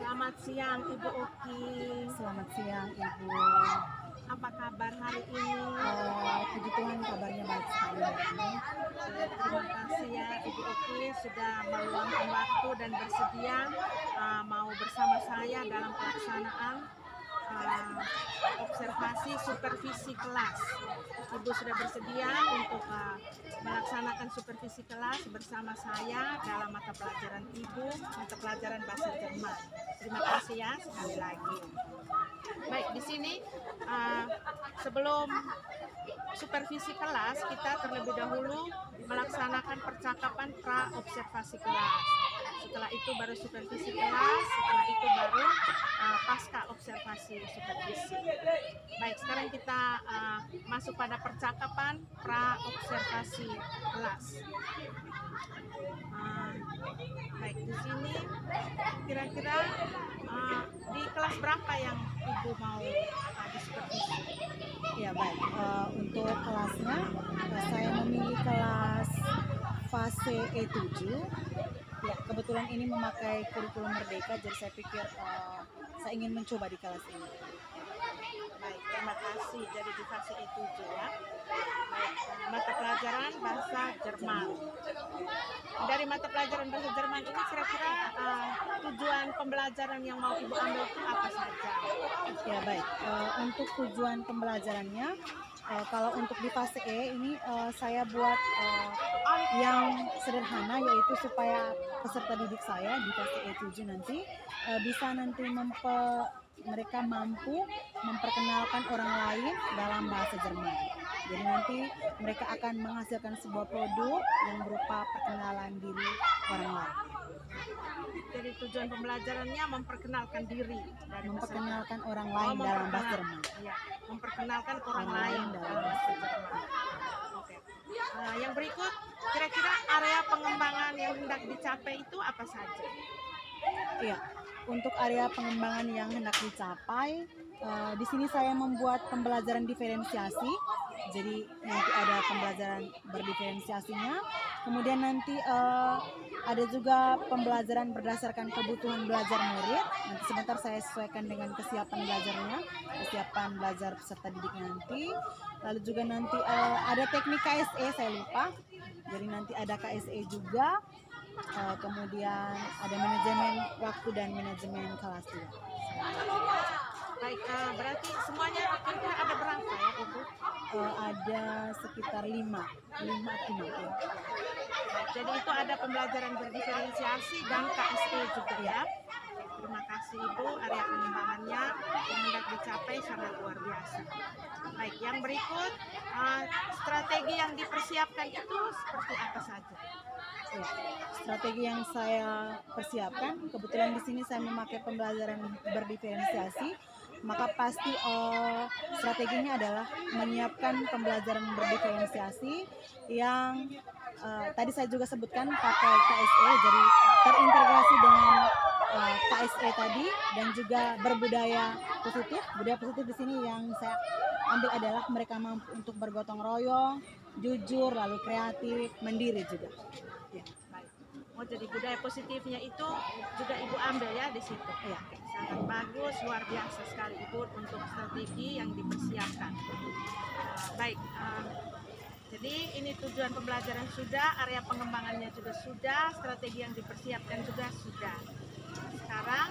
Selamat siang Ibu Uki. Selamat siang Ibu. Apa kabar hari ini? Puji Tuhan kabarnya baik sekali. Terima kasih ya Ibu Uki sudah meluangkan waktu dan bersedia mau bersama saya dalam pelaksanaan observasi supervisi kelas. Ibu sudah bersedia untuk melaksanakan supervisi kelas bersama saya dalam mata pelajaran Ibu, mata pelajaran bahasa Jerman. Terima kasih ya sekali lagi. Baik, di sini sebelum supervisi kelas, kita terlebih dahulu melaksanakan percakapan pra-observasi kelas. Setelah itu baru supervisi kelas, setelah itu baru pasca observasi supervisi. Baik, sekarang kita masuk pada percakapan pra-observasi kelas. Baik, di sini kira-kira di kelas berapa yang Ibu mau disupervisi? Ya baik, untuk kelasnya saya memilih kelas fase E7. Ya, kebetulan ini memakai kurikulum merdeka, jadi saya pikir saya ingin mencoba di kelas ini. Baik, terima kasih. Jadi di fase E7 ya. Baik, mata pelajaran bahasa Jerman. Dari mata pelajaran bahasa Jerman ini kira-kira tujuan pembelajaran yang mau Ibu ambil itu apa saja? Ya baik, untuk tujuan pembelajarannya, kalau untuk di fase E ini saya buat yang sederhana, yaitu supaya peserta didik saya di fase E7 nanti bisa nanti mereka mampu memperkenalkan orang lain dalam bahasa Jerman. Jadi nanti mereka akan menghasilkan sebuah produk yang berupa perkenalan diri orang lain. Jadi tujuan pembelajarannya memperkenalkan diri dari memperkenalkan orang lain dalam bahasa Jerman. Ya, memperkenalkan orang lain dalam bahasa Jerman. Oke. Yang berikut, kira-kira area pengembangan yang hendak dicapai itu apa saja? Iya, untuk area pengembangan yang hendak dicapai, di sini saya membuat pembelajaran diferensiasi. Jadi nanti ada pembelajaran berdiferensiasinya. Kemudian nanti ada juga pembelajaran berdasarkan kebutuhan belajar murid. Nanti sebentar saya sesuaikan dengan kesiapan belajarnya, kesiapan belajar peserta didik nanti. Lalu juga nanti ada teknik KSE, saya lupa. Jadi nanti ada KSE juga. Kemudian ada manajemen waktu dan manajemen kelas juga. Baik, berarti semuanya kira-kira ada berapa ya Ibu? Ada sekitar 5 atau 6 ya. Jadi itu ada pembelajaran berdiferensiasi dan KSE juga ya. Terima kasih Ibu, area pengembangannya yang hendak dicapai sangat luar biasa. Baik, yang berikut strategi yang dipersiapkan itu seperti apa saja? Ya, strategi yang saya persiapkan, kebetulan di sini saya memakai pembelajaran berdiferensiasi, maka pasti strateginya adalah menyiapkan pembelajaran berdiferensiasi yang tadi saya juga sebutkan pakai KSE, jadi terintegrasi dengan KSE tadi dan juga berbudaya positif. Budaya positif di sini yang saya ambil adalah mereka mampu untuk bergotong royong, jujur, lalu kreatif, mandiri juga. Ya. Baik. Oh, jadi budaya positifnya itu juga Ibu ambil ya di situ. Ya. Sangat bagus, luar biasa sekali Ibu untuk strategi yang dipersiapkan. Baik. Jadi ini tujuan pembelajaran sudah, area pengembangannya juga sudah, strategi yang dipersiapkan juga sudah. Sekarang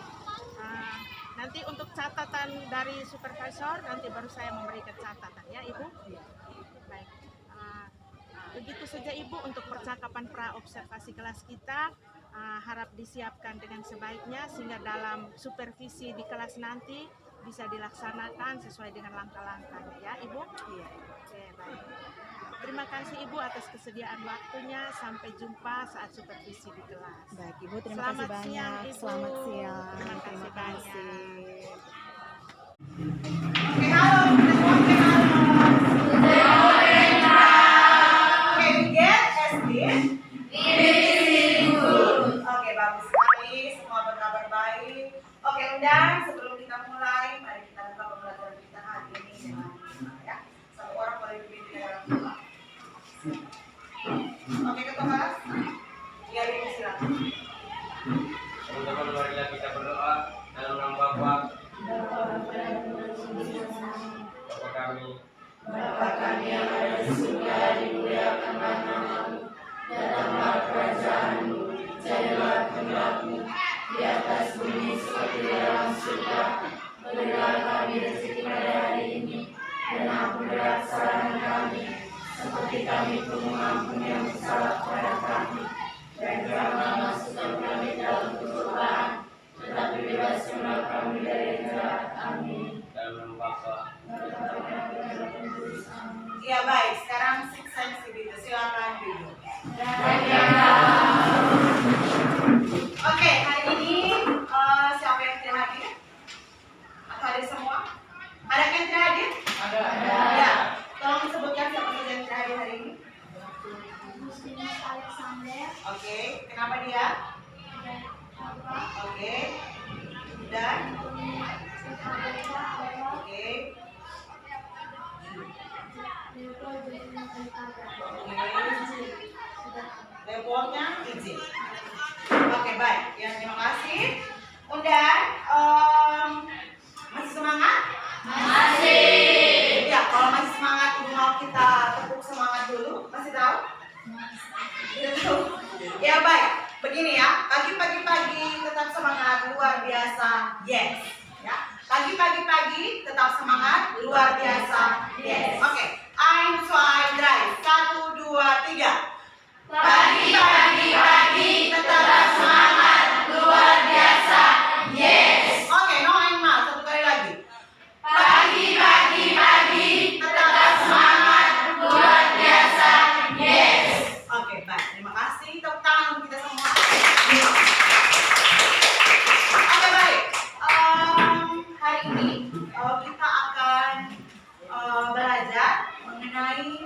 nanti untuk catatan dari supervisor, nanti baru saya memberikan catatan ya Ibu. Baik. Begitu saja Ibu untuk percakapan pra-observasi kelas kita. Harap disiapkan dengan sebaiknya sehingga dalam supervisi di kelas nanti bisa dilaksanakan sesuai dengan langkah-langkahnya ya Ibu. Iya. Oke, baik. Terima kasih Ibu atas kesediaan waktunya. Sampai jumpa saat supervisi di kelas. Baik Ibu, terima kasih banyak. Siang, Ibu. Selamat siang. Terima kasih banyak. Oke, halo, Oke, bagus sekali, semua berkabar baik. Oke, undang sebelum kita mulai, mari kita buka pembelajaran kita hari ini dengan ya. Satu orang boleh dipimpin dalam doa. Oke, ketua kelas. Ya, silakan. Iya baik, sekarang six sense itu silakan duduk. Oke, hari ini siapa yang tidak hadir? Atau hadir semua? Ada yang tidak hadir? Ada. Ya, tolong sebutkan siapa saja yang tidak hadir hari ini. Oke, kenapa dia? Oke, dan oke. Levelnya izin. Oke baik, ya terima kasih. Undan, masih semangat? Masih. Ya kalau masih semangat, ibu mau kita tepuk semangat dulu. Masih tahu? Tidak tahu. Ya baik, begini ya. Pagi-pagi tetap semangat luar biasa. Yes. Ya. Pagi-pagi tetap semangat luar biasa. Yes. Oke. 1, 2, 3. 1, 2, 3. Pagi tetap semangat luar biasa. Yes. Oke, no einmal. Satu kali lagi. Pagi tetap semangat luar biasa. Yes. Oke, baik. Terima kasih. Tepuk tangan untuk kita semua. Oke, baik. Hari ini kita akan belajar mengenai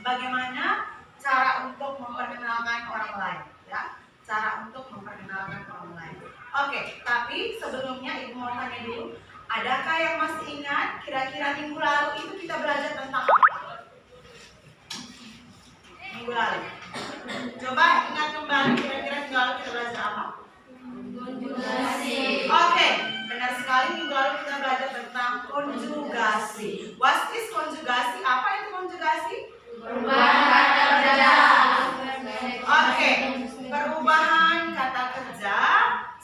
bagaimana cara untuk memperkenalkan orang lain, ya. Cara untuk memperkenalkan orang lain. Oke, tapi sebelumnya ibu mau tanya dulu, adakah yang masih ingat kira-kira minggu lalu itu kita belajar tentang apa? Minggu lalu. Coba ingat kembali kira-kira minggu lalu kita belajar apa? Konjugasi. Oke, benar sekali minggu lalu kita belajar tentang konjugasi. What is konjugasi? Apa itu konjugasi? Perubahan kata kerja. Oke, perubahan kata kerja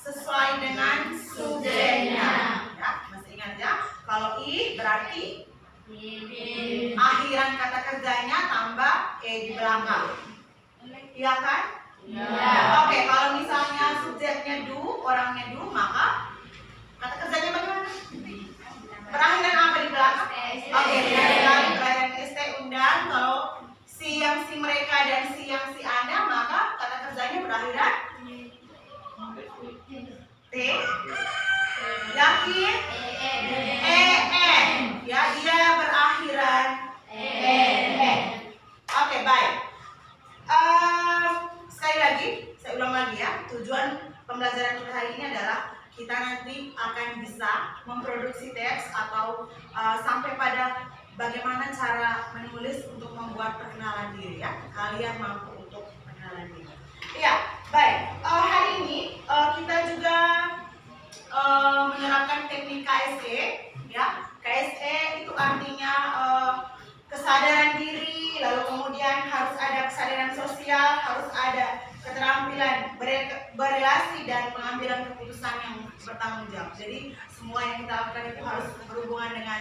sesuai dengan subjeknya. Ya, masih ingat ya? Kalau i berarti akhiran kata kerjanya tambah di belakang. Iya kan? Iya. Oke, kalau misalnya subjeknya do, orangnya do, maka kata kerjanya bagaimana? Berakhiran apa di belakang? Oke, berakhiran ST undang. Kalau si yang si mereka dan si yang si Anda, maka kata kerjanya berakhiran T. Yakin? En. Ya, dia berakhiran en. Oke, baik. Sekali lagi, saya ulang lagi ya. Tujuan pembelajaran kita hari ini adalah kita nanti akan bisa memproduksi teks atau sampai pada bagaimana cara menulis untuk membuat perkenalan diri ya. Kalian mampu untuk perkenalan diri. Iya, baik. Hari ini kita juga menerapkan teknik KSE ya. KSE itu artinya kesadaran diri, lalu kemudian harus ada kesadaran sosial, harus ada keterampilan berrelasi dan pengambilan keputusan yang bertanggung jawab. Jadi semua yang kita lakukan itu harus berhubungan dengan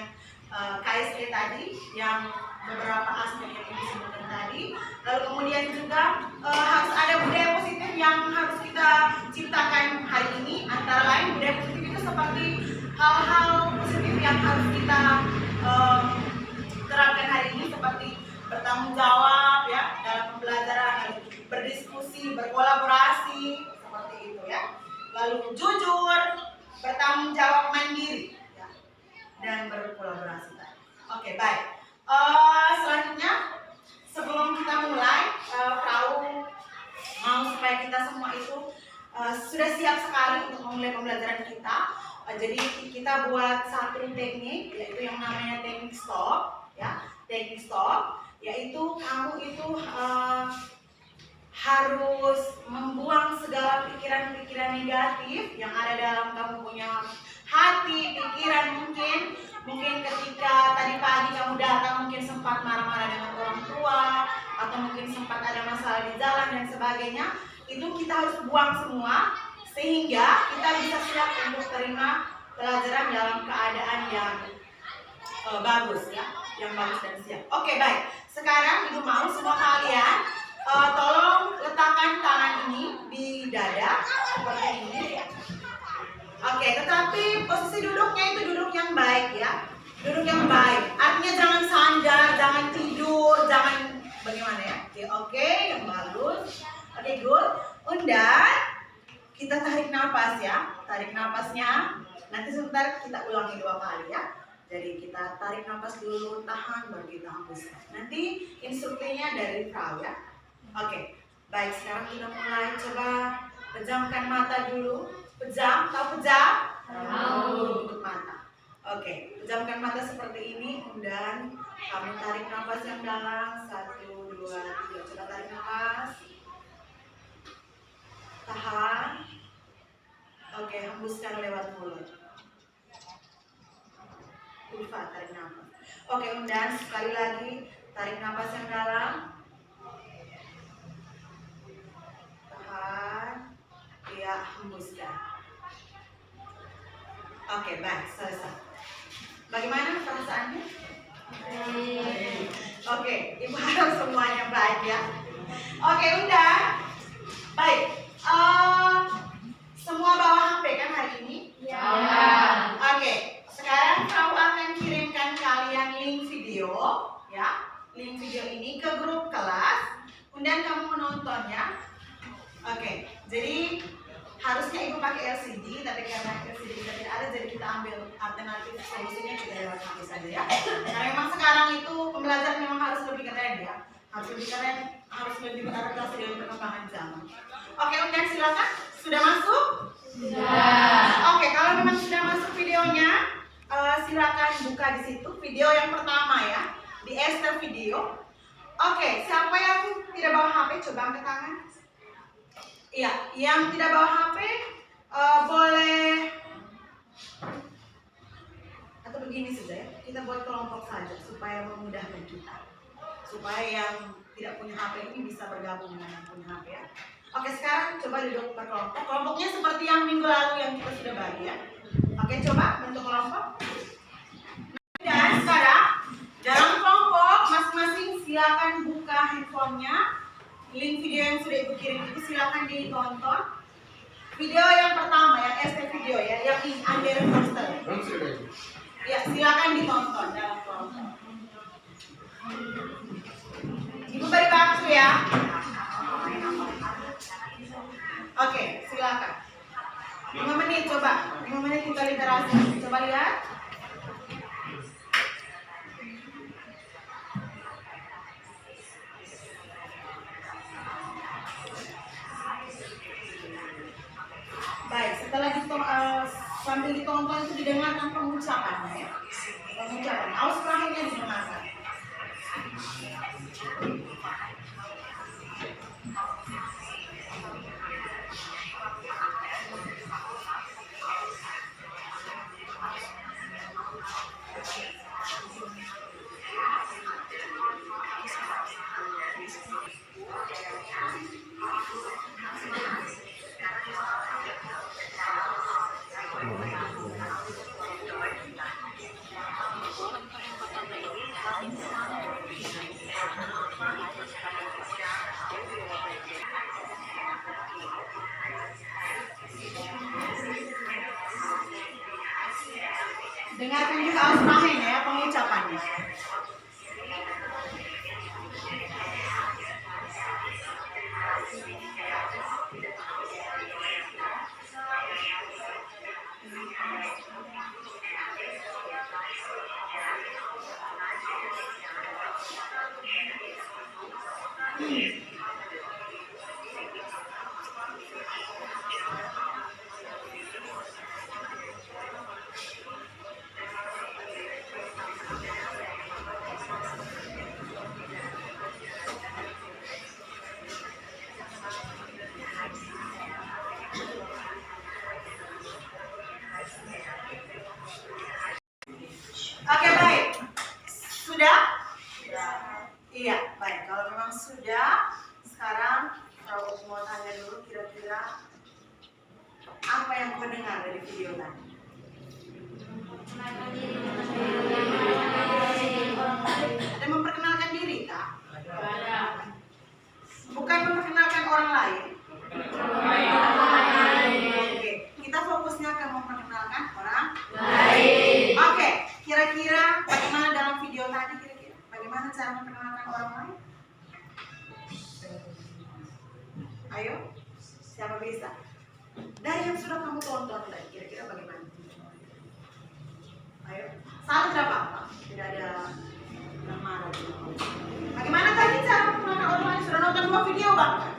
KSE tadi, yang beberapa aspek yang disebutkan tadi. Lalu kemudian juga harus ada budaya positif yang harus kita ciptakan hari ini. Antara lain budaya positif itu seperti hal-hal positif yang harus kita terapkan hari ini, seperti bertanggung jawab ya dalam pembelajaran, berdiskusi, berkolaborasi seperti itu ya. Lalu jujur, bertanggung jawab mandiri ya, dan berkolaborasi. Oke, baik. Selanjutnya sebelum kita mulai, Frau mau supaya kita semua itu sudah siap sekali untuk memulai pembelajaran kita. Jadi kita buat satu teknik, yaitu yang namanya teknik stop ya. Teknik stop yaitu kamu itu harus membuang segala pikiran-pikiran negatif yang ada dalam kamu punya hati, pikiran. Mungkin ketika tadi pagi kamu datang mungkin sempat marah-marah dengan orang tua, atau mungkin sempat ada masalah di jalan dan sebagainya. Itu kita harus buang semua sehingga kita bisa siap untuk terima pelajaran dalam keadaan yang bagus ya, yang bagus dan siap. Oke, baik. Sekarang ibu mau semua kalian tolong letakkan tangan ini di dada seperti ini. Oke, tetapi posisi duduknya itu duduk yang baik ya. Duduk yang baik. Artinya jangan Oke, yang bagus. Oke, good. Undan. Kita tarik nafas ya. Tarik nafasnya. Nanti sebentar kita ulangi 2 kali ya. Jadi kita tarik nafas dulu, tahan, baru kita hembuskan. Nanti instruksinya dari Frau ya. Oke, baik, sekarang kita mulai. Coba pejamkan mata dulu. Pejam, tahu pejam? Tahu. Untuk mata. Oke, pejamkan mata seperti ini. Kemudian kamu tarik nafas yang dalam. 1, 2, 3. Coba tarik nafas. Tahan. Oke, hembuskan lewat mulut. Ulfa, tarik nafas. Oke, kemudian sekali lagi tarik nafas yang dalam. Tahan. Ya, hembuskan. Oke, baik, selesai. Bagaimana perasaannya? Oke, Ibu harap semuanya baik ya. Oke, udah. Baik. Semua bawa HP kan hari ini? Ya. Oke, sekarang Frau akan kirimkan kalian link video, ya. Link video ini ke grup kelas. Kemudian kamu menonton ya. Oke, jadi harusnya Ibu pakai LCD, tapi karena LCD kita tidak ada, jadi kita ambil alternatif solusinya juga lewat HP saja ya. Karena memang sekarang itu pembelajaran memang harus lebih keren ya, harus lebih keren, harus lebih beradaptasi dengan perkembangan zaman. Oke, kemudian silakan. Sudah masuk? Sudah. Oke, kalau memang sudah masuk videonya, silakan buka di situ video yang pertama ya, di Esther video. Oke, siapa yang tidak bawa HP coba angkat tangan. Iya, yang tidak bawa HP boleh atau begini saja ya, kita buat kelompok saja supaya memudahkan kita, supaya yang tidak punya HP ini bisa bergabung dengan yang punya HP ya. Oke, sekarang coba duduk berkelompok. Kelompoknya seperti yang minggu lalu yang kita sudah bagi ya. Oke, coba bentuk kelompok. Dan sekarang dalam kelompok masing-masing silakan buka handphonenya. Link video yang sudah Ibu kirim itu silakan ditonton. Video yang pertama yang ST video ya, yang under poster. Ya, silakan ditonton dalam kelompok. Ibu beri waktu ya. Oke, silakan. 5 menit coba. 5 menit kita literasi. Coba lihat. Baik, setelah sambil ditonton itu didengarkan pengucapannya ya. Pengucapan, ausprannya didengarkan. Dengarkan juga ausprannya ya, pengucapannya. Oke, baik. Sudah? Iya, baik. Kalau memang sudah, sekarang kalau mau tanya dulu kira-kira apa yang kau dengar dari video tadi? Ada memperkenalkan diri, Kak? Bukan memperkenalkan orang lain? Oke, kita fokusnya ke memperkenalkan orang lain. Oke, kira-kira bagaimana dalam video tadi kira-kira? Bagaimana cara memperkenalkan orang lain? Ayo, siapa bisa? Dari yang sudah kamu tonton tadi, kira-kira bagaimana? Ayo, salah tidak apa-apa, tidak ada yang marah. Bagaimana tadi cara menggunakan online? Sudah nonton 2 video bahkan?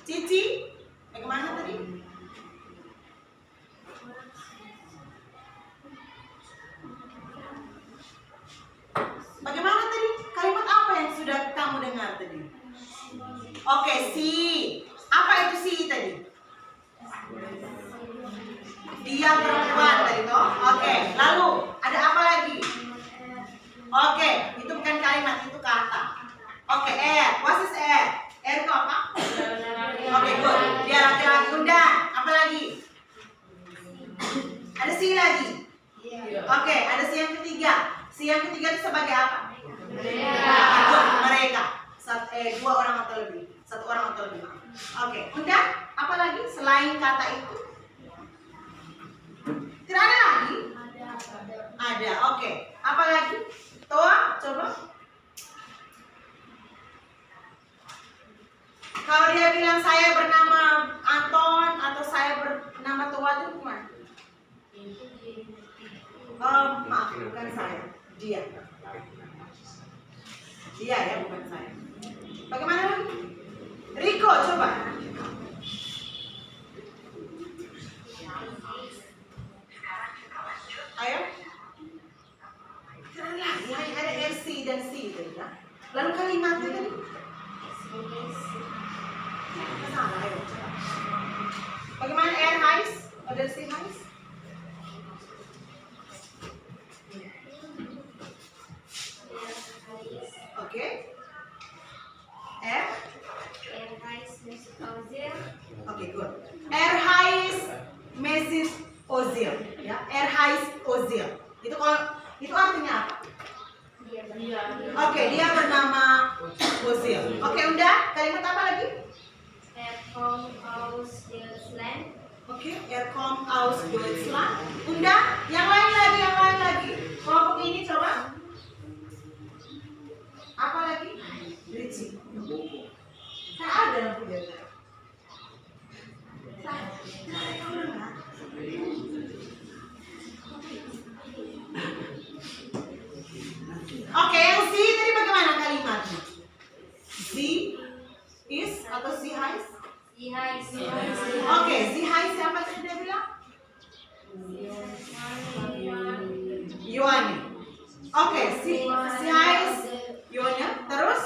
Cici, bagaimana tadi? Bagaimana tadi? Kalimat apa yang sudah kamu dengar tadi? Oke, si. Apa itu si tadi? Dia perempuan tadi toh. Oke, lalu ada apa lagi? Oke, itu bukan kalimat, itu kata. Oke, what is itu apa? Oke, good. Dia laki-laki. Undan. Apa lagi? Ada si lagi. Oke, ada si yang ketiga. Si yang ketiga itu sebagai apa? Mereka. Dua orang atau lebih. Satu orang atau lebih. Oke, undan. Apa lagi selain kata itu? Tidak ada lagi? Ada. Oke. Apa lagi? Toa, coba. Kalau dia bilang saya bernama Anton atau saya bernama Toa itu gimana? Maaf, bukan saya. Dia. Dia ya, bukan saya. Bagaimana lagi? Riko, coba. Ayo. Ada RC dan C tadi ya. Lalu kalimatnya tadi? Salah, ayo coba. Bagaimana air hais? Ada C hais? Oke. Oke, good. Erhais Mesut Ozil, ya. Erhais Ozil. Itu artinya apa? Oke, dia bernama Ozil. Oke, udah. Kalimat apa lagi? Oke, kommt aus Deutschland. Udah. Yang lain lagi. Kelompok ini coba. Apa lagi? Richie. Tak ada yang punya. Oke, yang si tadi bagaimana kalimatnya? Si is atau si hais? Oke, si hais siapa tadi dia bilang? Yohani. Oke, si hais Yohani. Terus?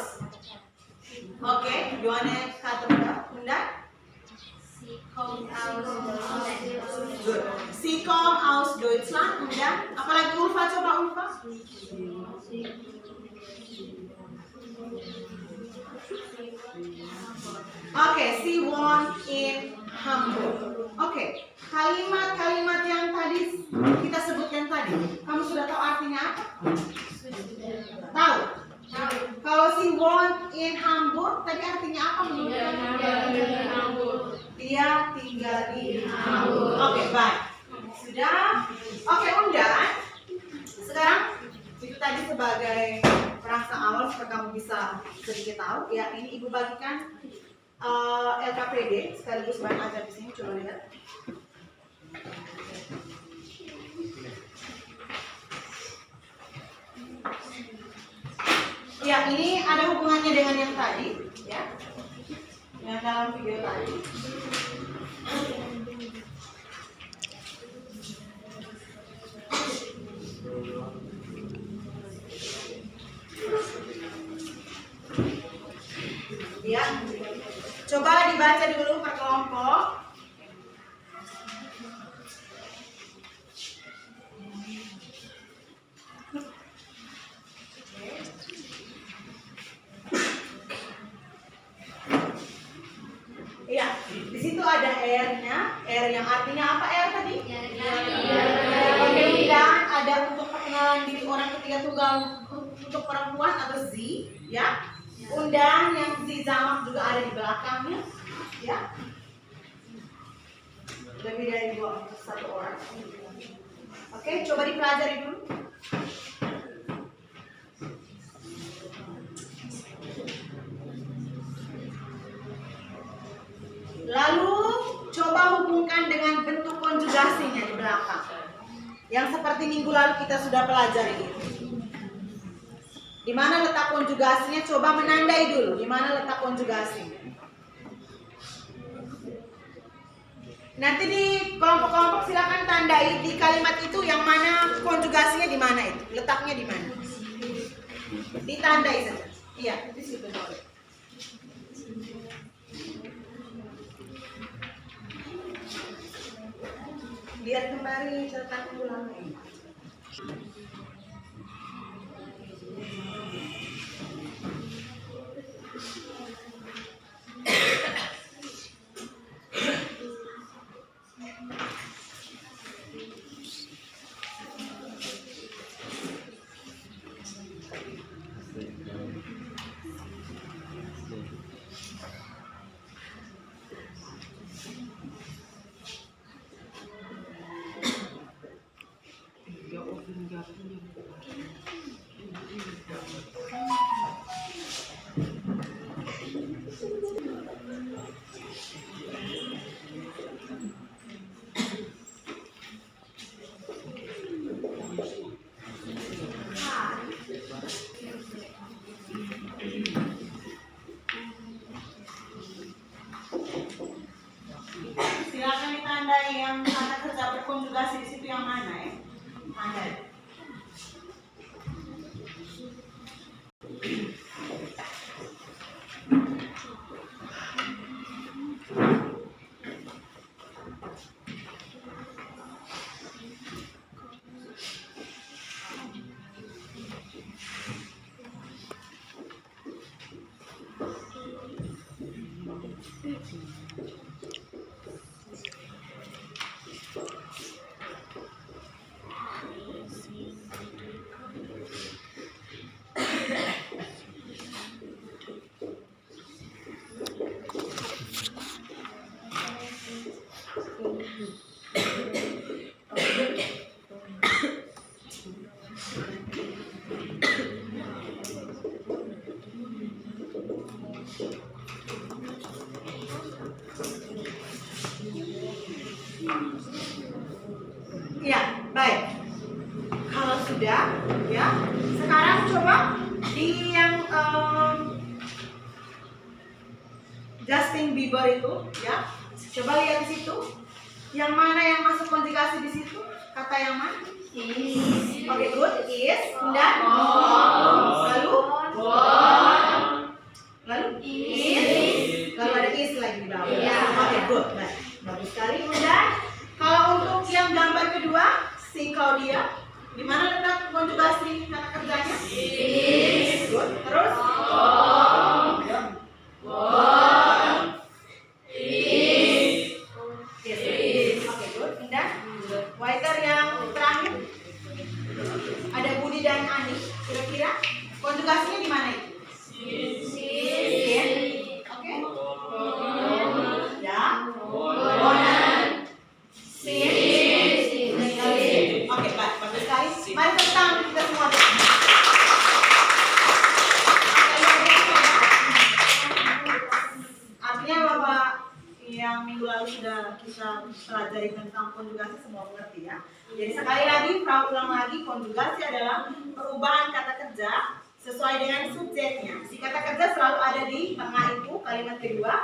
Oke, Yohani kata bunda. Good. Sie kommt aus Deutschland. Kemudian, apalagi Ulfa, coba Ulfa. Oke, she won in Hamburg. Oke, kalimat-kalimat yang tadi kita sebutkan tadi, kamu sudah tahu artinya apa? Tahu? Kalau she won in Hamburg, tadi artinya apa menurut kamu? Dia tinggal di Hamburg. Oke, baik. Sudah. Oke, undan. Sekarang itu tadi sebagai perasa awal supaya kamu bisa sedikit tahu. Ya, ini ibu bagikan LKPD sekaligus bahan ajar di sini. Coba lihat. Ya, ini ada hubungannya dengan yang tadi, ya. Yang dalam video tadi. Ya, coba dibaca dulu per kelompok. Iya, di situ ada R-nya, R yang artinya apa R tadi? Kemudian ada untuk perkenalan diri orang ketiga tunggal untuk perempuan atau Z, ya. Undan yang Z jamak juga ada di belakangnya, ya. Lebih dari satu orang. Oke, coba dipelajari dulu. yang seperti minggu lalu kita sudah pelajari itu. Di mana letak konjugasinya? Coba menandai dulu. Di mana letak konjugasinya? Nanti di kelompok-kelompok silakan tandai di kalimat itu yang mana konjugasinya di mana itu, letaknya di mana. Ditandai saja. Iya, di situ boleh. Lihat kembali catatan ulangnya. Silakan ditandai yang kata kerja berkonjugasi di situ yang mana ya? Tandai. Ya, baik. Kalau sudah, ya, sekarang coba di yang Justin Bieber itu, ya, coba lihat di situ. Yang mana yang masuk konjugasi di situ? Kata yang mana? Is. Oke, good. Is. Dan lalu is. Lalu ada is lagi di bawah. Oke, good. Baik. Bagus sekali. Dan kalau untuk yang gambar kedua, si Claudia, di mana letak konjugasi kata kerjanya? Is. Good. Terus? Waiter yang terakhir ada Budi dan Ani. Kira-kira konjugasinya di mana itu? Oke. Ya. Oke, bagus sekali. Mari tepuk tangan kita semua. Artinya bahwa yang minggu lalu sudah kita pelajari tentang konjugasi semua mengerti ya. Jadi sekali lagi, Frau ulang lagi, konjugasi adalah perubahan kata kerja sesuai dengan subjeknya. Si kata kerja selalu ada di tengah itu, kalimat kedua.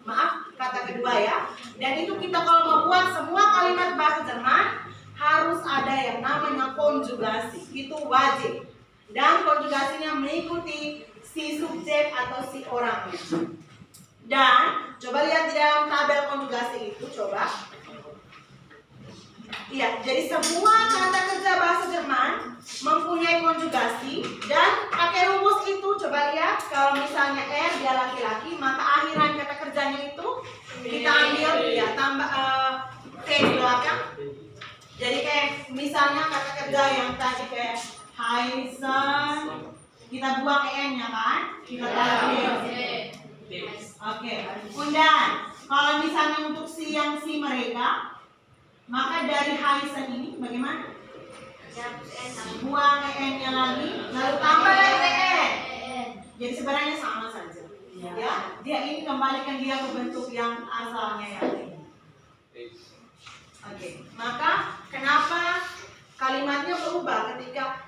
Maaf, kata kedua ya. Dan itu kita kalau mau buat semua kalimat bahasa Jerman harus ada yang namanya konjugasi. Itu wajib. Dan konjugasinya mengikuti si subjek atau si orangnya. Dan coba lihat di dalam tabel konjugasi itu, coba. Iya, jadi semua kata kerja bahasa Jerman mempunyai konjugasi dan pakai rumus itu. Coba lihat, kalau misalnya R dia laki-laki, maka akhiran kata kerjanya itu kita ambil ya tambah T di belakang. Jadi kayak misalnya kata kerja yang tadi kayak heißen, kita buang EN-nya kan? Kita taruh Oke. Kemudian kalau misalnya untuk si mereka, maka dari heißen ini bagaimana? Buang EN-nya lagi, lalu tambah lagi EN. Jadi sebenarnya sama saja. Ya, dia ini kembalikan dia ke bentuk yang asalnya ya. Oke, maka kenapa kalimatnya berubah ketika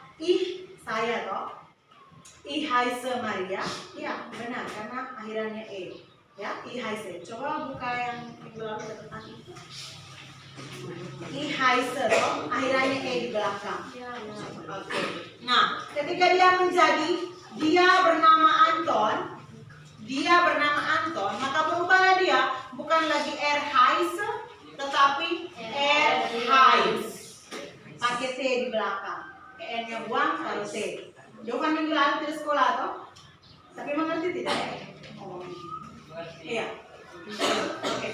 saya toh? Heiße Maria, ya benar karena akhirannya e, ya heiße. Coba buka yang minggu lalu catatan itu. Heiße toh, akhirannya e di belakang. Oke. Nah, ketika dia bernama Anton, maka berubahlah dia bukan lagi Heiße, tetapi Heiß. Pakai T di belakang. N-nya buang, taruh T. Jovan minggu lalu tidak sekolah toh? Tapi mengerti tidak ya? Oh, iya. Oke.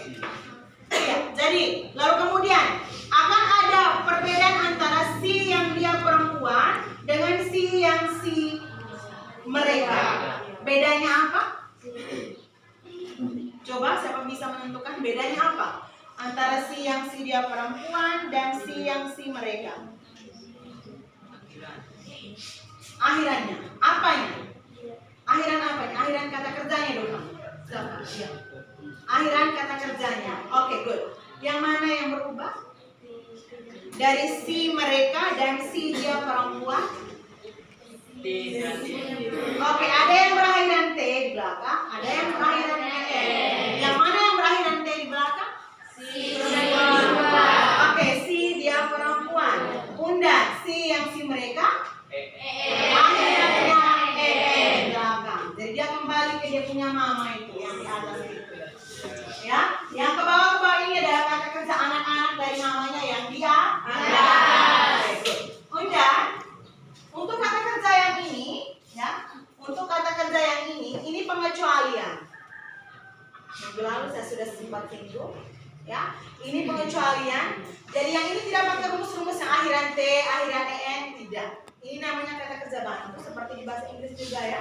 Iya, jadi lalu kemudian akan ada perbedaan antara si yang dia perempuan dengan si yang mereka. Bedanya apa? Coba siapa bisa menentukan bedanya apa? Antara si dia perempuan dan si mereka. Akhirannya, apanya? Akhiran kata kerjanya dong. Akhiran kata kerjanya. Oke, good. Yang mana yang berubah? Dari si mereka dan si dia perempuan. Oke, ada yang berakhiran T di belakang, ada yang berakhiran EN. Yang mana yang berakhiran T di belakang? Si perempuan. Oke, si dia perempuan. Undan, si mereka. Akhirannya EN belakang. Jadi dia kembali ke dia punya mama itu yang di atas itu. Ya, yang ke bawah ini adalah kata kerja anak-anak dari mamanya yang dia. Undan. Untuk kata kerja yang ini, ya, ini pengecualian. Minggu lalu saya sudah sempat singgung, ya. Ini pengecualian. Jadi yang ini tidak pakai rumus-rumus yang akhiran T, akhiran EN, tidak. Ini namanya kata kerja bantu, seperti di bahasa Inggris juga ya.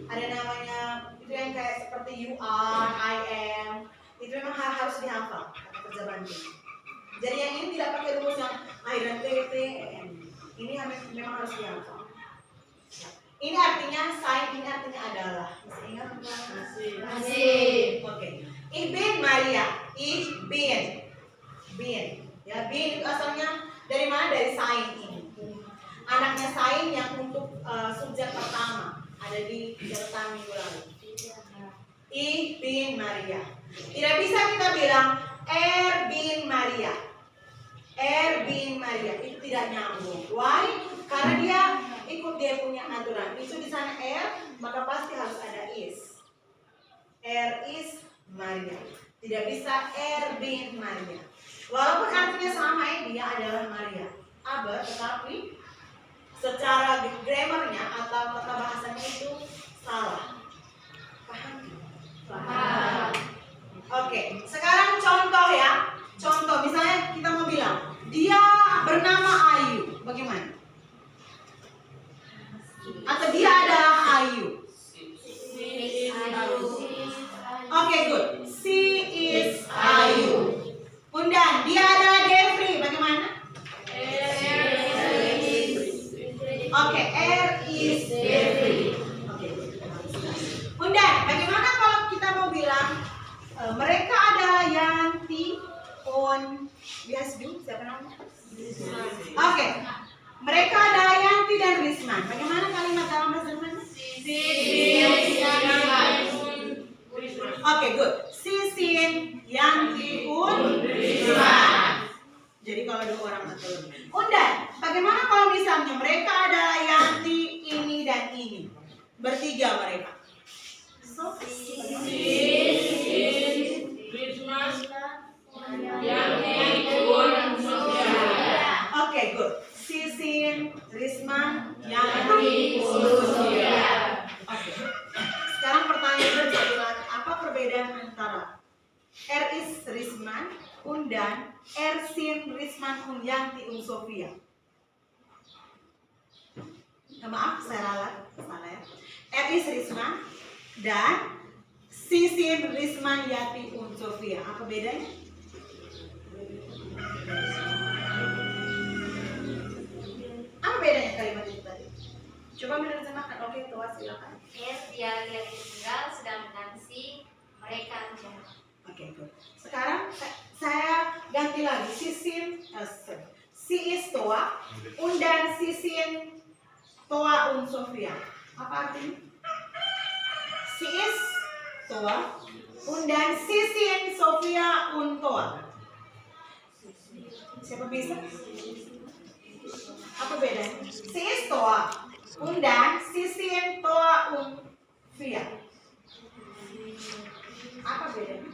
Ada namanya itu yang kayak seperti you are, I am. Itu memang harus dihafal kata kerja bantu. Jadi yang ini tidak pakai rumus yang akhiran T, EN. Ini memang harus dihafal. Ini artinya sign, ini artinya adalah. Masih ingat? Masih. Oke. Ich bin Maria. Ich bin. Ya, bin itu asalnya dari mana? Dari sign ini. Anaknya sign yang untuk subjek pertama ada di catatan minggu lalu. Ich bin Maria. Tidak bisa kita bilang bin Maria. Bin Maria itu tidak nyambung. Why? Karena dia ikut dia punya aturan. Itu di sana maka pasti harus ada is. Is Maria. Tidak bisa bin Maria. Walaupun artinya sama dia adalah Maria. Tetapi secara grammarnya atau tata bahasanya itu salah. Paham? Paham. Oke, sekarang contoh ya. Contoh, misalnya kita mau bilang dia bernama Ayu, bagaimana? Atau dia adalah Ayu? Oke, good. She is Ayu. Undan, dia adalah Devri, bagaimana? Oke, is Devri. Oke. Undan, bagaimana kalau kita mau bilang mereka adalah Yanti, siapa namanya? Oke. Mereka adalah Yanti dan Risman. Bagaimana kalimat dalam bahasa Jerman? Oke, good. Sisin, Yanti, Risman. Jadi kalau dua orang atau lebih. Undan, bagaimana kalau misalnya mereka adalah Yanti, ini dan ini? Bertiga mereka. So, oke, good. Sisin, Risman, Yanti, Sofia. Oke. Sekarang pertanyaan berikutnya, apa perbedaan antara is Risman, Undan, Sin, Risman, Yanti, Sofia? Maaf, saya ralat, salah ya. Is Risman dan Sisin, Risman, Yanti, Sofia. Apa bedanya? Apa bedanya kalimat itu tadi? Coba menerjemahkan. Oke, Tua silakan. Dia laki-laki tunggal, sedangkan si mereka anak. Oke, good. Sekarang saya ganti lagi. Sisi Toa. Undan Sisin Sofia Untoa. Siapa bisa? Apa bedanya? Sis Toa. Undan Sisin Toa Unfia. Apa bedanya?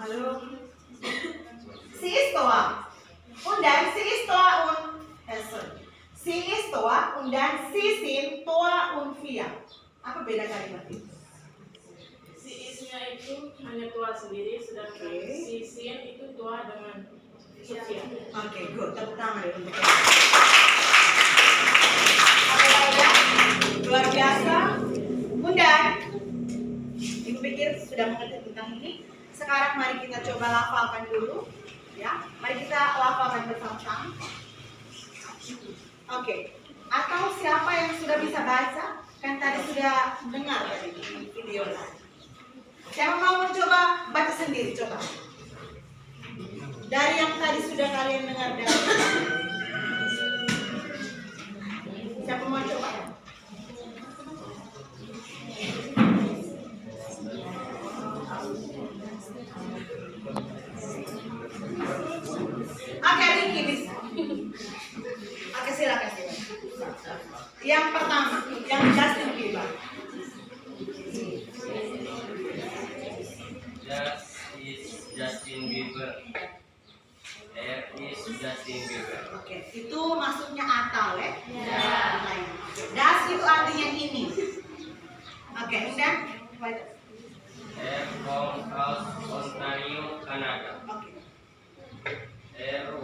Halo. Sis Toa. Undan Sis Toa Sis Toa undan Sisin Toa Unfia. Apa beda kalimat itu? Si isnya itu hanya tua sendiri, sedangkan si sin itu tua dengan Sofia. Oke, good. Tepuk tangan deh untuk itu. Oke, baiklah. Luar biasa. Undan. Ibu pikir sudah mengerti tentang ini. Sekarang mari kita coba lafalkan dulu. Ya, mari kita lafalkan bersama-sama. Oke. Atau siapa yang sudah bisa baca? Kan tadi sudah dengar tadi di video lain. Siapa mau mencoba baca sendiri? Coba. Dari yang tadi sudah kalian dengar dari. Siapa mau coba? Oke, Ricky bisa. Oke, silakan. Yang pertama, yang Justin Bieber. Justin Bieber. Is Justin Bieber. Oke, itu maksudnya atau ya? Das itu artinya ini. Oke, udah. From House, Ontario, Canada. Oke.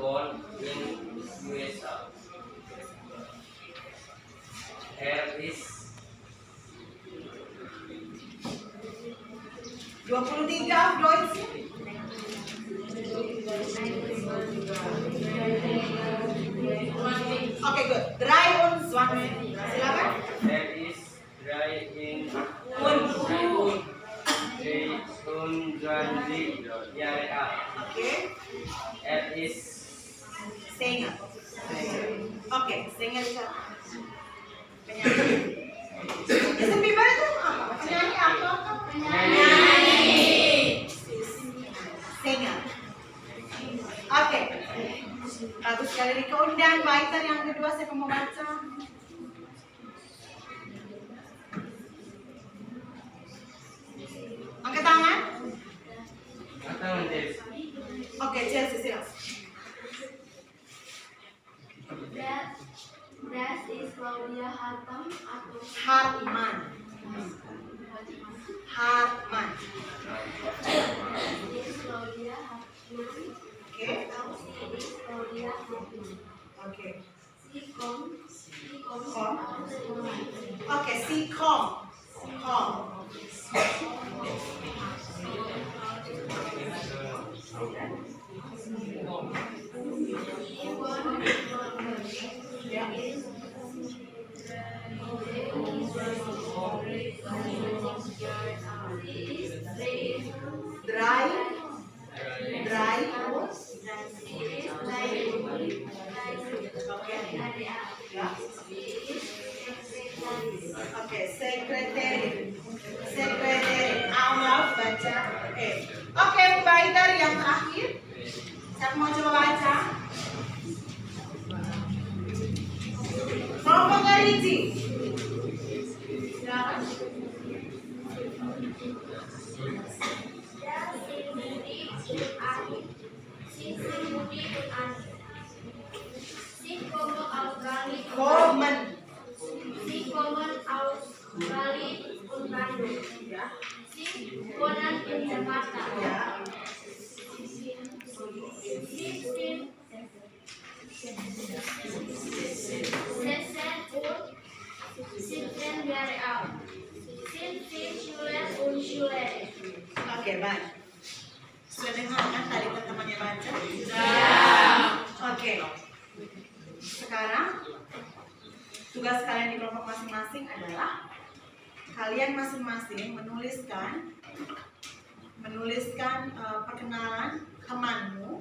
Born in USA. Is 23 of Deutsch. Oke, good. 23. Silakan. is dry in Un. Yarea. Oke. Is Singer. Oke, singer itu penyanyi. Justin Bieber itu apa? Penyanyi atau apa? Penyanyi. Singer. Oke. Bagus sekali Rika. Undan baiter yang kedua saya mau baca. Angkat tangan. Oke, Chelsea silakan. Das is Claudia Hartman atau Hartman. Hartman. is Claudia Hartman Oke. atau is Claudia Hartman. Oke. Sikom Kom. atau sekolah. Oke, Sikom. Kom. Dry. Dry. Oke. Ya. Oke, sekretari. Sekretari. Maaf baca. Oke, baiter yang terakhir. Siapa mau coba baca? Kelompok Riji. Silakan. Komen. Ya. Ya. Oke, baik. Sudah dengar kan tadi teman-temannya baca? Oke. Sekarang tugas kalian di kelompok masing-masing adalah kalian masing-masing menuliskan perkenalan temanmu,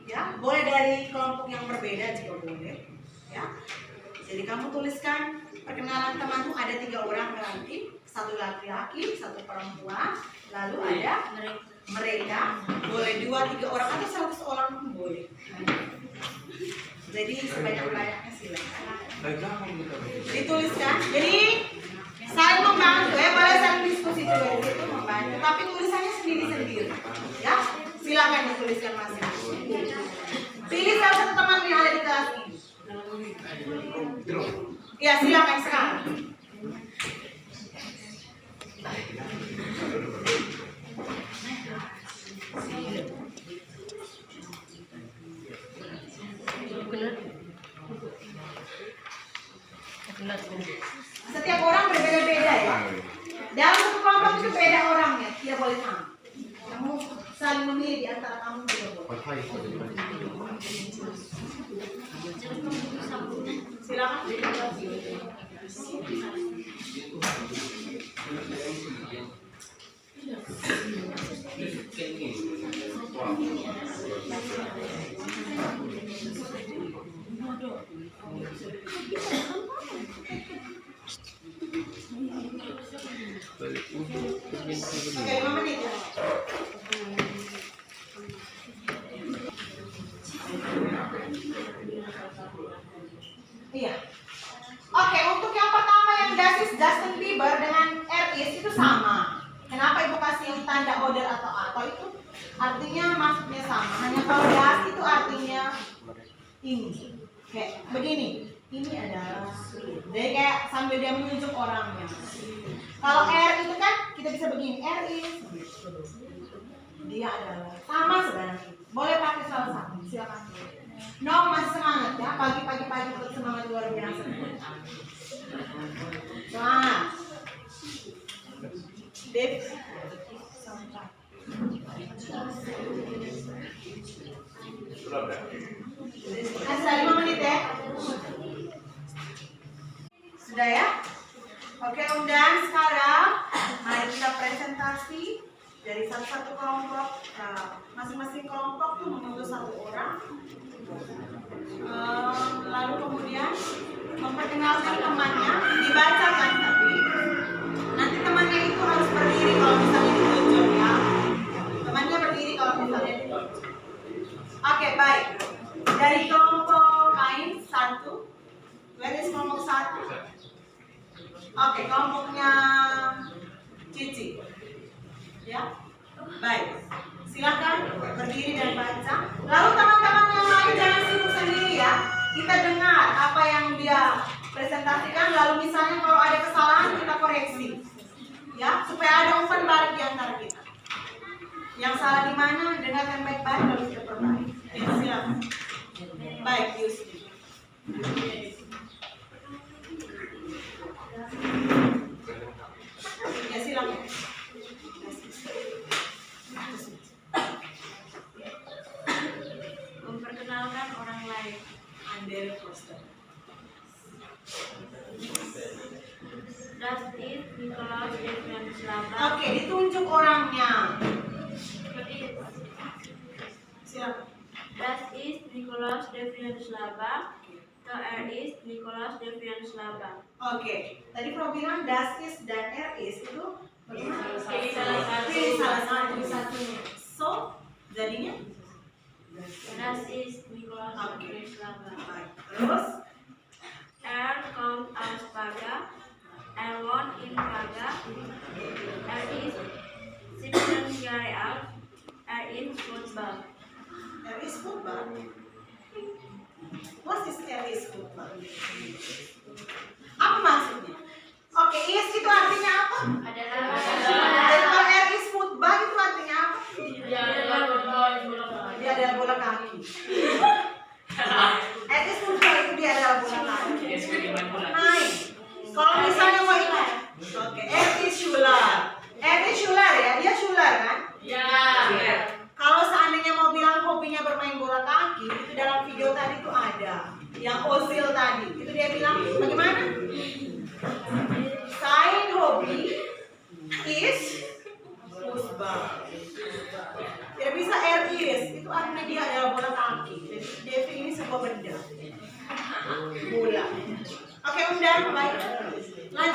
ya. Boleh dari kelompok yang berbeda jika boleh, ya. Jadi kamu tuliskan Perkenalan teman tuh ada 3 orang berarti, 1 laki-laki, 1 perempuan, lalu ada mereka, boleh 2-3 orang atau 100 orang pun boleh. Jadi sebanyak-banyaknya silakan. Dituliskan. Jadi saling membantu ya, boleh saling diskusi juga di situ membantu, tapi tulisannya sendiri-sendiri. Ya, silakan dituliskan masing-masing. Pilih salah satu teman yang ada di kelas ini. Ya, silakan sekarang. Setiap orang berbeda-beda ya. Dalam satu kelompok itu beda orangnya, tidak boleh sama. Kamu saling memilih di antara kamu tidak boleh. Silakan. Oke, 5 menit ya. Iya. Oke, untuk yang pertama yang dasis Justin Bieber dengan RIS itu sama. Kenapa ibu kasih yang tanda order atau itu? Artinya maksudnya sama. Hanya kalau das itu artinya ini. Kayak begini. Ini adalah. Jadi kayak sambil dia menunjuk orangnya. Kalau R itu kan kita bisa begini. RIS. Dia adalah sama sebenarnya. Boleh pakai salah satu. Silakan. No, masih semangat ya. Pagi-pagi untuk semangat luar biasa. Semangat. Dip. Ada 5 menit ya. Sudah ya? Oke, undang sekarang. Mari kita presentasi dari satu-satu kelompok. Masing-masing kelompok tuh menunjuk 1 orang. Lalu kemudian memperkenalkan temannya, dibacakan tapi nanti temannya itu harus berdiri kalau misalnya ditunjuk ya. Temannya berdiri kalau misalnya ditunjuk. Oke, baik. Dari kelompok lain 1. Where is kelompok 1? Oke, kelompoknya Cici. Ya, baik. Silakan berdiri dan baca. Lalu teman-teman yang lain jangan sibuk sendiri ya. Kita dengar apa yang dia presentasikan. Lalu misalnya kalau ada kesalahan kita koreksi, ya, supaya ada umpan balik di antara kita. Yang salah di mana dengarkan baik-baik lalu kita perbaiki. Ya, silakan. Baik, Yusuf. Ya, silakan. Memperkenalkan orang lain. Andere Foster. Das ist Nikolaus Devrian Slava. Oke, ditunjuk orangnya. Silakan. Das ist Nikolaus Devrian Slava. Er ist Nikolaus Devrian Slava. Oke, tadi Pro bilang das ist dan is itu bagaimana? Pilih salah satu. Pilih salah satunya. So, jadinya? Das ist Nikolaus Devrian Slava. Baik. Terus? Kommt aus Praga. Wohnt in Praga. Ist 17 Jahre alt. Ist Fußball. Is football. What is is football? Apa maksudnya? Oke, is itu artinya apa? Adalah Jadi kalau is football itu artinya apa? Dia adalah pemain bola kaki. Dia adalah bola kaki. Is football itu dia adalah bola kaki. Naik. Kalau misalnya mau ikut, oke, is Schuler. Is Schuler ya, dia Schuler kan? Ya. Kalau seandainya mau bilang hobinya bermain bola kaki, itu dalam video tadi itu ada yang Ozil tadi. Itu dia bilang bagaimana?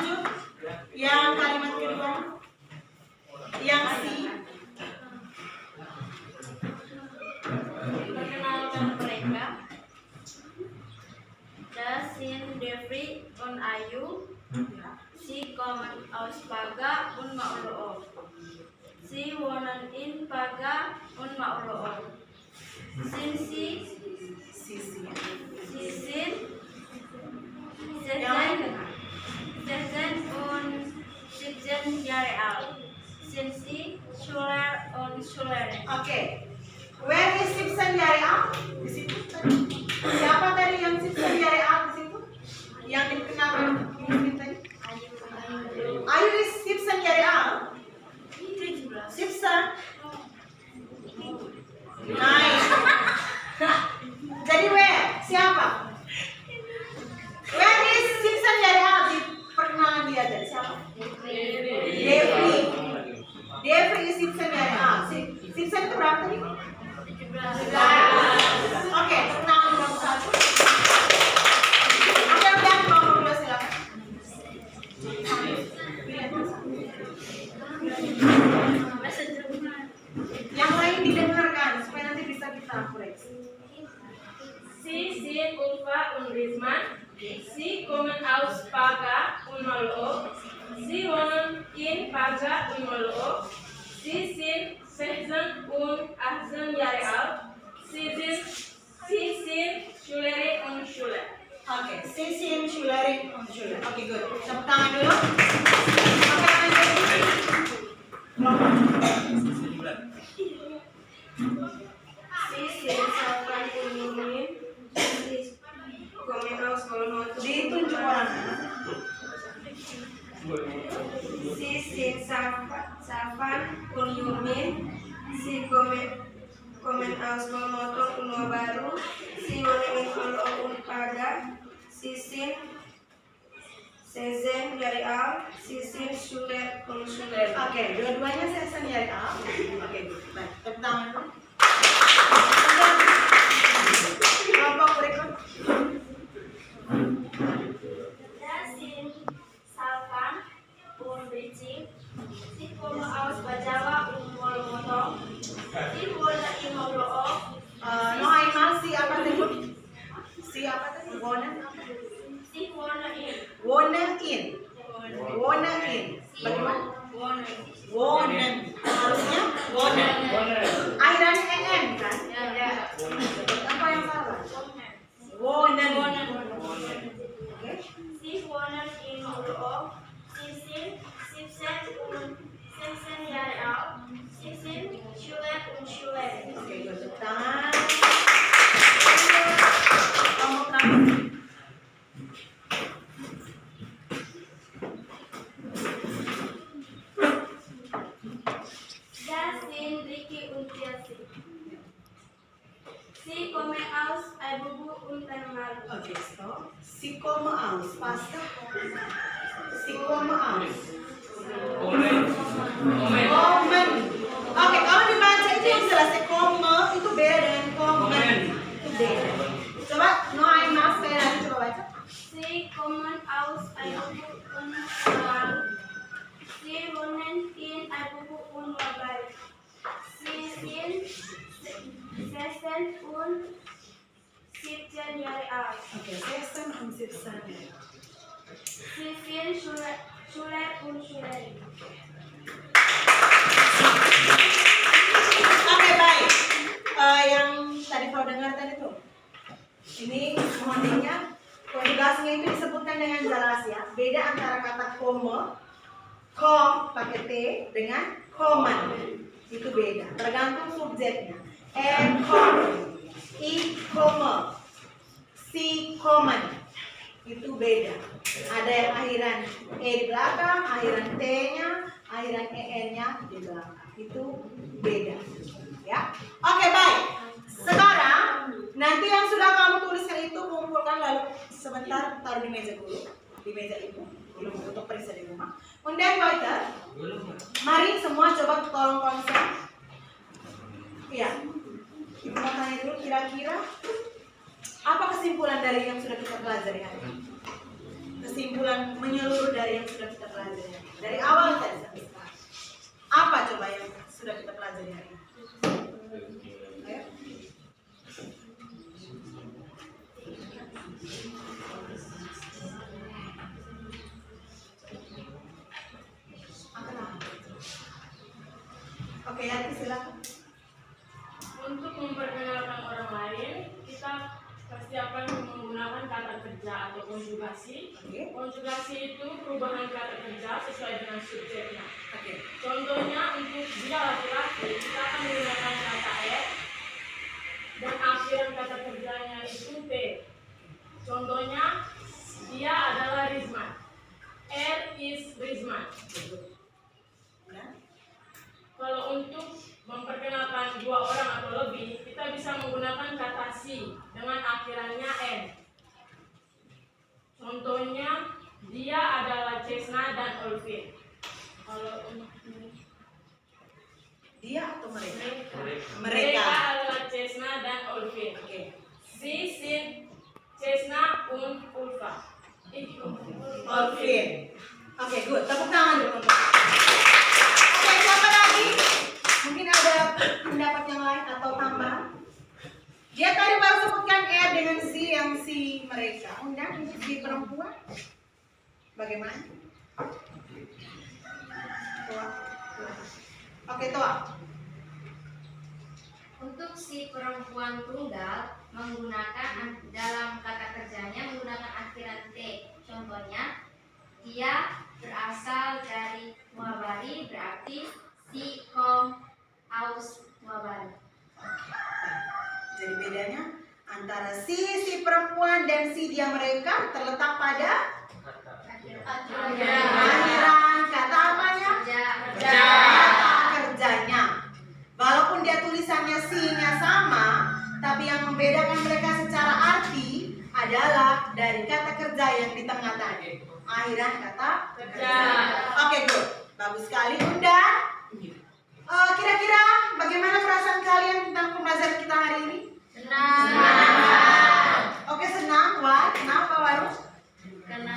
Lanjut. Yang kalimat kedua. Yang si. Perkenalkan mereka. Das sind Devri und Ayu. Sie kommen aus Paga und Mauloo. Sie wohnen in Paga und Mauloo. Sind Sie Sisi. sind Yang lain 16 und 17 Jahre alt. Sind Sie Schüler und Schülerin? Oke. Where is Simpson Yarea? Di situ tadi. Siapa tadi yang Simpson Yarea di situ? Yang dikenal ini tadi? Ayu is Simpson Yarea. Simpson. Nice. Jadi where? Siapa? Where is Simpson Yarea? Di perkenalan dia tadi siapa? Devri. Devri is Simpson Yarea. Simpson itu berapa tadi? 17. Oke, perkenalan nomor 1. Oke, udah nomor 2 silakan. Yang lain didengarkan supaya nanti bisa kita koreksi. Sie sind Ulfa und Rizman. Sie kommen aus Paga und Mauloo. Sie wohnen in Paga und Mauloo. Sie sind 16 und 18 Jahre alt. Sie sind Schülerin und Schüler. Oke, Sisin Schülerin und Schüler. Oke, good. Tepuk tangan dulu. Oke, lanjut. Sie sind Safwan und Yumin. Sie kommen aus Mauloo. Ditunjuk orangnya. Sie sind Safwan und Yumin. Sie kommen aus Mauloo und Baru. Sie wohnen in Mauloo und Paga. Sie sind 16 Jahre alt. Sie sind Schüler und Schülerin. Oke, dua-duanya Sisin Yarea. Oke, good. Baik, tepuk tangan dulu. Kelompok berikut. Das sind Salvan und Richie. Sie kommen aus Bajawa und Mauloo. Sie wohnen in Mauloo. No einmal si apa tadi? Si apa tadi? Sie wohnen in Wonen in. Bagaimana? Wonen. Harusnya wonen. Akhirannya en kan? Apa yang salah? Wonen. Oke. Sie wohnen in Mauloo. Sie sind 17 und 16 Jahre alt. Sie sind Schüler und Schülerin. Oke, good. Tepuk tangan. Kelompok kamu. Das sind Ricky und Chelsea. Sie kommen aus Aibubu und Tanmaru. Oke, stop. Si komme aus. Pasta. Si komme aus. Komen. Oke, kalau dibaca itu yang jelas komme itu beda dengan komen. Itu beda. Coba no einmal sekali lagi coba baca. Sie kommen aus Aibubu und Tanmaru. Sie wohnen in Aibubu und Wabai. Sie sind 16 und 17 Jahre alt. Oke, 16 und 17. Sie sind Schüler und Schülerin. Oke, baik. Yang tadi kau dengar tadi tuh. Ini mohonnya konjugasinya itu disebutkan dengan jelas ya. Beda antara kata komme, kom pakai t dengan kommen. Itu beda. Tergantung subjeknya. Kom, I komme, si kommen. Itu beda. Ada yang akhiran e di belakang, akhiran t-nya, akhiran en-nya di belakang. Itu beda. Ya. Oke, baik. Sekarang nanti yang sudah kamu tuliskan itu kumpulkan lalu sebentar taruh di meja dulu, di meja ibu, belum untuk periksa di rumah. Kemudian Walter, mari semua coba tolong konsen. Iya. Ibu mau tanya dulu kira-kira apa kesimpulan dari yang sudah kita pelajari hari ini? kesimpulan menyeluruh dari yang sudah kita pelajari dari awal tadi sampai sekarang. Apa coba yang sudah kita pelajari hari ini? Ayo. Oke, Yati silakan. Untuk memperkenalkan orang lain, kita pasti akan menggunakan kata kerja atau konjugasi. Oke. Konjugasi itu perubahan kata kerja sesuai dengan subjeknya. Oke. Contohnya untuk dia laki-laki, kita akan menggunakan kata er dan akhiran kata kerjanya itu p. Contohnya, dia adalah Rizman. is Rizman. Ya. Kalau untuk memperkenalkan dua orang atau lebih, kita bisa menggunakan kata si dengan akhirannya n. Contohnya, dia adalah Cesna dan Olvin. Kalau Dia atau mereka? mereka adalah Cesna dan Olvin. Oke. Sie sind Cesna und Ulfa. Olvin. Oke, good. Tepuk tangan dulu untuk. Oke, siapa lagi? Mungkin ada pendapat yang lain atau tambah? Dia tadi baru sebutkan er dengan si yang si mereka. Undang untuk si perempuan. Bagaimana? Tua. Oke, Tua. Untuk si perempuan tunggal menggunakan dalam kata kerjanya menggunakan akhiran T. Contohnya, dia berasal dari Muhabari, berarti si kom aus Muhabari. Jadi bedanya antara si perempuan dan si dia mereka terletak pada akhiran kata apanya? Kata kerjanya. Walaupun dia tulisannya si-nya sama, tapi yang membedakan mereka secara arti adalah dari kata kerja yang di tengah tadi. Akhiran kata kerja. Oke, good. Bagus sekali, Bunda. Kira-kira bagaimana perasaan kalian tentang pembelajaran kita hari ini? Senang. Oke, senang. Wah, kenapa, Waru? Karena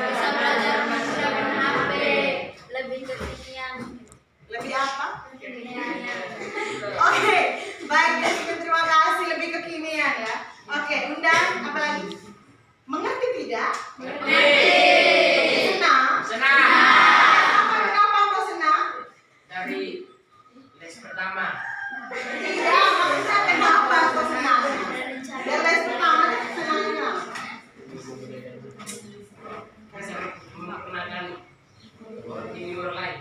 bisa belajar menggunakan HP lebih kekinian. Lebih apa? Kekiniannya. Oke, baik. Terima kasih. Lebih kekinian ya. Oke, undang apa lagi? Mengerti tidak? Senang. Kenapa kau senang? Dari les pertama. Tidak, maksudnya kenapa kau senang? Dari les pertama senangnya. Bisa menggunakan ini orang lain.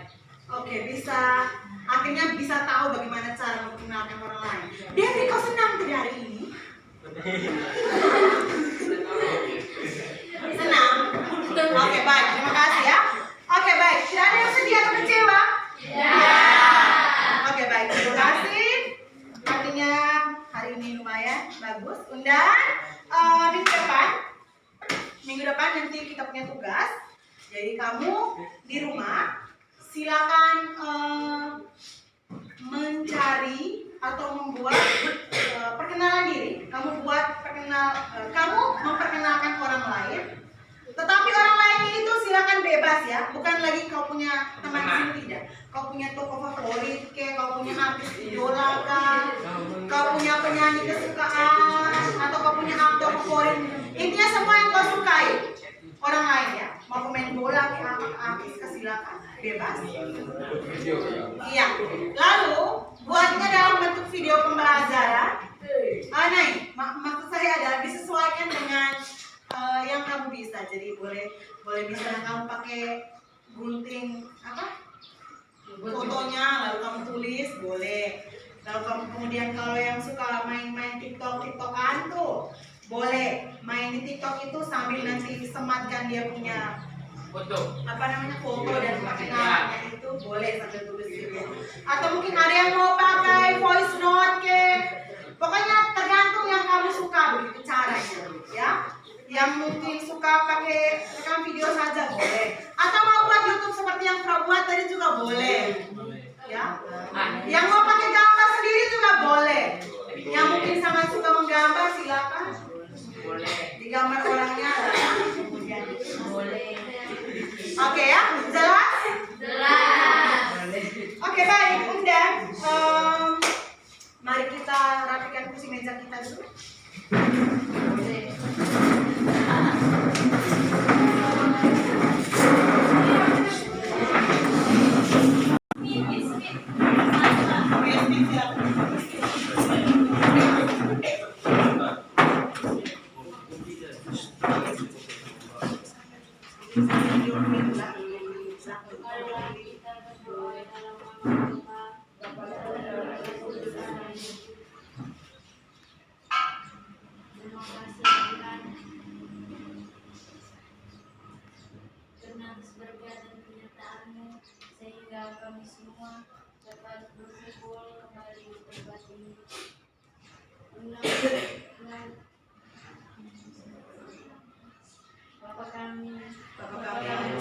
Oke, bisa. Akhirnya bisa tahu bagaimana cara memperkenalkan orang lain. Devi, kau senang tidak hari ini? Senang? Oke, baik. Terima kasih ya. Oke, baik. Tidak ada yang sedih atau kecewa? Oke, baik. Terima kasih. Artinya hari ini lumayan bagus. Undang minggu depan nanti kita punya tugas. Jadi kamu di rumah silakan mencari atau membuat perkenalan diri. Kamu memperkenalkan orang lain. Tetapi orang lainnya itu silakan bebas ya. Bukan lagi kau punya teman sini, tidak. Kau punya tokoh favorit, kau punya artis idola, kau punya penyanyi kesukaan, atau kau punya aktor favorit. Intinya semua yang kau sukai. Orang lain ya. Mau pemain bola, artis, silakan bebas. Iya. Lalu buatnya dalam bentuk video pembelajaran. Maksud saya adalah disesuaikan dengan yang kamu bisa. Jadi boleh misalnya kamu pakai gunting fotonya, lalu kamu tulis, boleh. Lalu kamu kemudian kalau yang suka main TikTokan tuh, boleh main di TikTok itu sambil nanti sematkan dia punya foto dan pakai namanya itu, boleh sambil tulis gitu. Atau mungkin ada yang mau pakai voice note pokoknya tergantung yang kamu suka begitu caranya ya. Yang mungkin suka pakai rekam video saja boleh, atau mau buat YouTube seperti yang Fra buat tadi juga boleh ya. Yang mau pakai gambar sendiri juga boleh. Yang mungkin sangat suka menggambar silakan, digambar orangnya kemudian Oke ya, jelas? Oke, baik, undang. Mari kita rapikan kursi meja kita dulu. Karena atas berkat dan penyertaan-Mu, sehingga kami semua dapat berkumpul kembali di tempat ini. Bapa kami, yang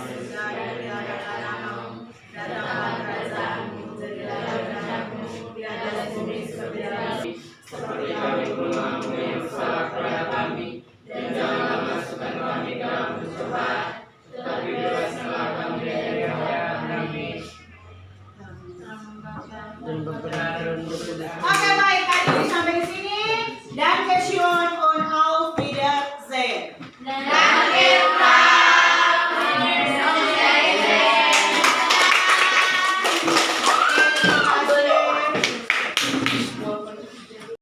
surga, dimuliakan namamu, datanglah kerajaanmu, jadilah kehendakmu di atas bumi seperti di langit. Seperti kami pun mengampuni yang bersalah kepada kami, dan janganlah masukkan kami ke dalam pencobaan, tetapi bebaskanlah kami dari yang jahat. Amin.